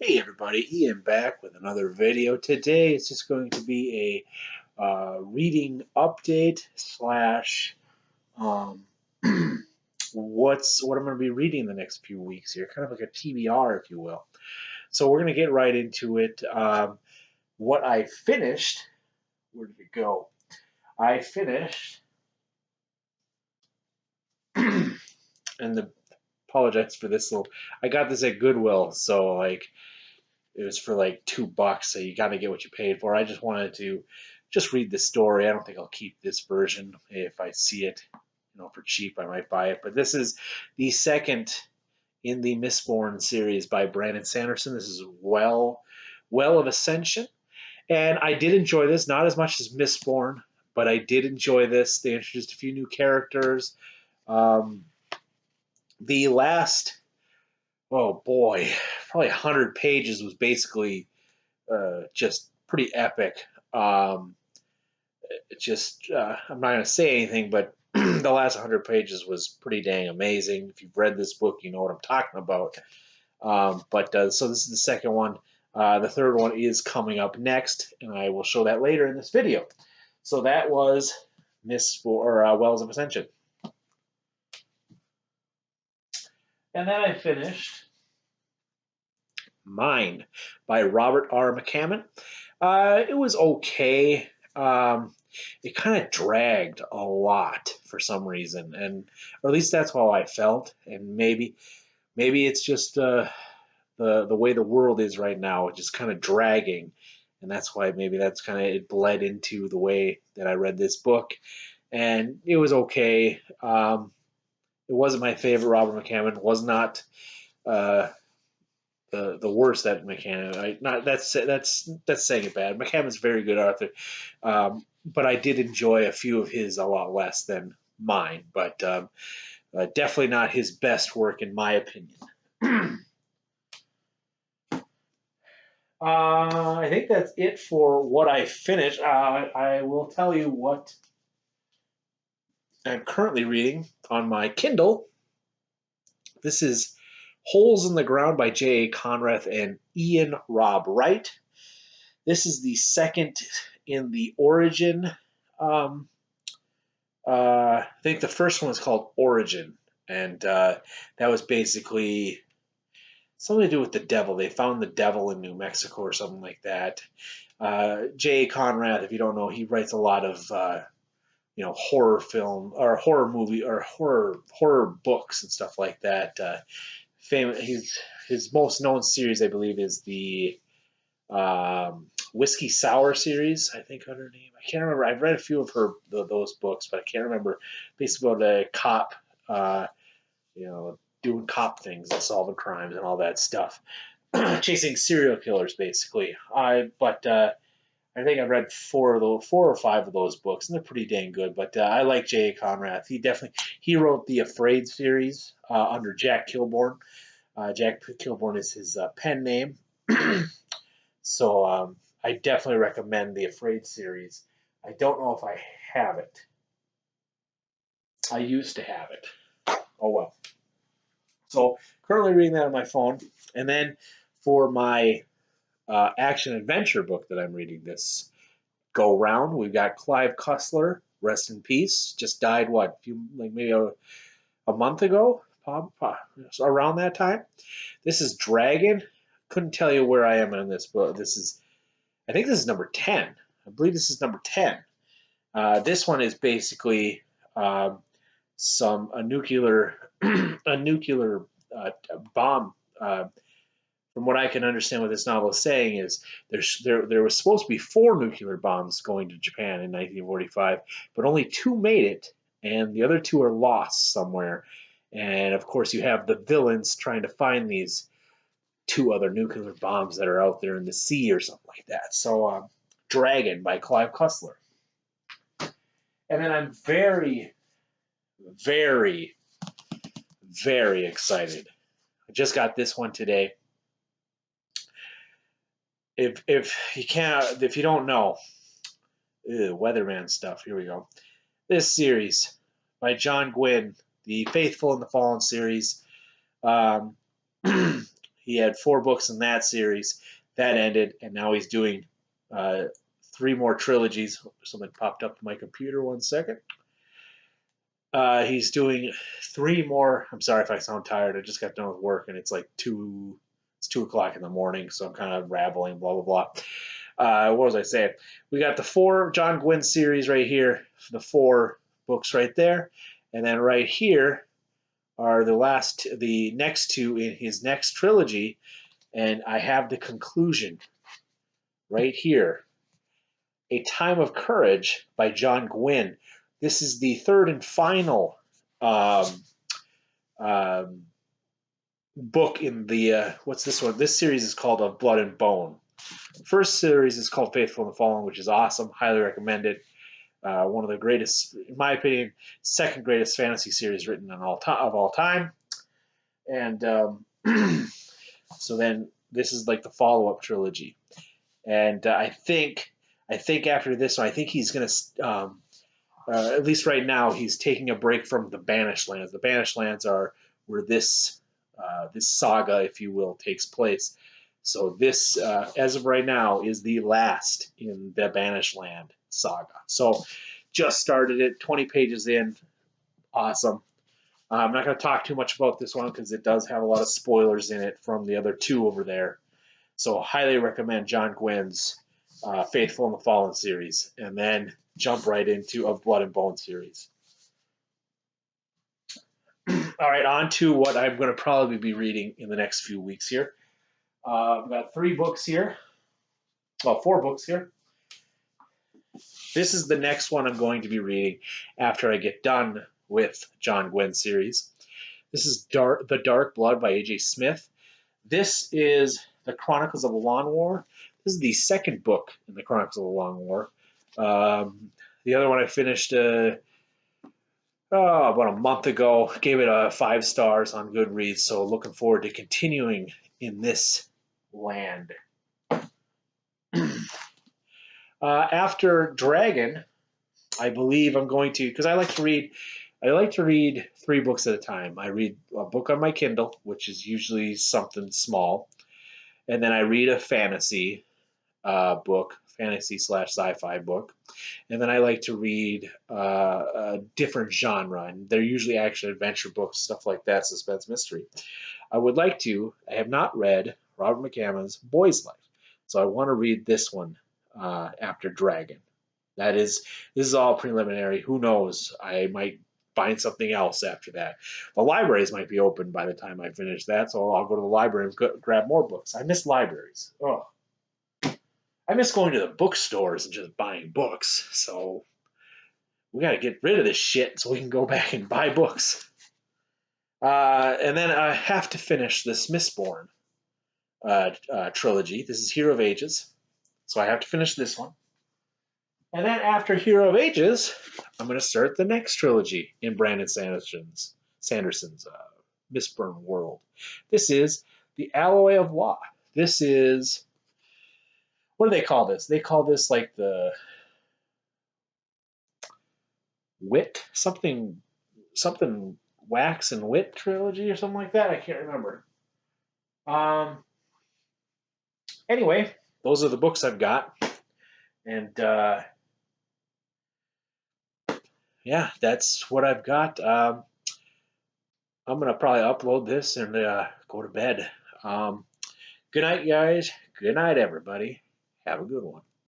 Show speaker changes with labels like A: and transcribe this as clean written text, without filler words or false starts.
A: Hey everybody, Ian back with another video. Today it's just going to be a reading update slash um, what I'm going to be reading the next few weeks here, kind of like a TBR, if you will. So we're going to get right into it. What I finished, where did it go? I finished, and apologize for this little. I got this at Goodwill, so like it was for like $2, so you got to get what you paid for. I just wanted to just read the story. I don't think I'll keep this version. If I see it, for cheap, I might buy it. But this is the second in the Mistborn series by Brandon Sanderson. This is Well of Ascension, and I did enjoy this. Not as much as Mistborn, but I did enjoy this. They introduced a few new characters. Um, the last, oh boy, probably 100 pages was basically just pretty epic. I'm not going to say anything, but the last 100 pages was pretty dang amazing. If you've read this book, you know what I'm talking about. So this is the second one. The third one is coming up next, and I will show that later in this video. So that was Wells of Ascension. And then I finished Mine by Robert R. McCammon. It was okay. It kind of dragged a lot for some reason, or at least that's how I felt. And maybe it's just the way the world is right now, just kind of dragging, and that's why maybe that's kind of it bled into the way that I read this book. And it was okay. It wasn't my favorite Robert McCammon. Was not. The worst that McCammon. That's saying it bad. McCammon's a very good author, but I did enjoy a few of his a lot less than mine. But definitely not his best work in my opinion. I think that's it for what I finished. I will tell you what I'm currently reading on my Kindle. This is Holes in the Ground by J.A. Conrath and Ian Robb Wright. This is the second in the Origin. I think the first one was called Origin, and that was basically something to do with the devil. They found the devil in New Mexico or something like that. J.A. Conrath, if you don't know, he writes a lot of horror film or horror movie or horror books and stuff like that. His most known series, I believe, is the Whiskey Sour series, I think her name. I can't remember. I've read a few of those books, but I can't remember. Basically about a cop, doing cop things and solving crimes and all that stuff, chasing serial killers, basically. I think I've read four or five of those books, and they're pretty dang good. But I like J.A. Conrath. He wrote the Afraid series under Jack Kilborn. Jack Kilborn is his pen name. So I definitely recommend the Afraid series. I don't know if I have it. I used to have it. Oh well. So currently reading that on my phone. And then for my action adventure book that I'm reading this go round, we've got Clive Cussler, rest in peace. Just died maybe a month ago, around that time. This is Dragon. Couldn't tell you where I am in this book. I think this is number 10. I believe this is number 10. This one is basically a nuclear bomb. From what I can understand, what this novel is saying is there was supposed to be 4 nuclear bombs going to Japan in 1945, but only 2 made it, and the other 2 are lost somewhere. And of course, you have the villains trying to find these 2 other nuclear bombs that are out there in the sea or something like that. So, Dragon by Clive Cussler. And then I'm very, very, very excited. I just got this one today. If you don't know, Weatherman stuff. Here we go. This series by John Gwynne, the Faithful and the Fallen series. He had 4 books in that series. That ended, and now he's doing 3 more trilogies. Something popped up on my computer. 1 second. He's doing 3 more. I'm sorry if I sound tired. I just got done with work, and it's like 2. It's 2 o'clock in the morning, so I'm kind of rambling. Blah blah blah. What was I saying? We got the 4 John Gwynne series right here. The 4 books right there, and then right here are the next 2 in his next trilogy, and I have the conclusion right here. A Time of Courage by John Gwynne. This is the 3rd and final um, book in the what's this one? This series is called Of Blood and Bone. First series is called Faithful and the Fallen, which is awesome. Highly recommend it. One of the greatest, in my opinion, second greatest fantasy series written of all time. And so then this is like the follow-up trilogy. And I think after this one, I think he's going to, at least right now, he's taking a break from the Banished Lands. The Banished Lands are where this saga, if you will, takes place. So this, as of right now, is the last in the Banished Land saga. So just started it, 20 pages in. Awesome. I'm not going to talk too much about this one because it does have a lot of spoilers in it from the other 2 over there. So highly recommend John Gwynne's Faithful and the Fallen series, and then jump right into Of Blood and Bone series. All right, on to what I'm going to probably be reading in the next few weeks here. I've got 3 books here. Well, 4 books here. This is the next one I'm going to be reading after I get done with John Gwynne series. This is The Dark Blood by A.J. Smith. This is the Chronicles of the Long War. This is the 2nd book in the Chronicles of the Long War. The other one I finished about a month ago. Gave it 5 stars on Goodreads, so looking forward to continuing in this land. After Dragon, I believe I'm going to, because I like to read 3 books at a time. I read a book on my Kindle, which is usually something small, and then I read a fantasy book, fantasy/sci-fi book, and then I like to read a different genre, and they're usually action adventure books, stuff like that, suspense mystery. I have not read Robert McCammon's Boy's Life, so I want to read this one after Dragon. This is all preliminary. Who knows? I might find something else after that. The libraries might be open by the time I finish that, so I'll go to the library and grab more books. I miss libraries. Oh, I miss going to the bookstores and just buying books. So we got to get rid of this shit so we can go back and buy books. And then I have to finish this Mistborn trilogy. This is Hero of Ages. So I have to finish this one. And then after Hero of Ages, I'm going to start the next trilogy in Brandon Sanderson's Mistborn world. This is The Alloy of Law. This is, what do they call this? They call this like the Wit, something Wax and Wit trilogy or something like that. I can't remember. Anyway, those are the books I've got. And yeah, that's what I've got. I'm going to probably upload this and go to bed. Good night, guys. Good night, everybody. Have a good one.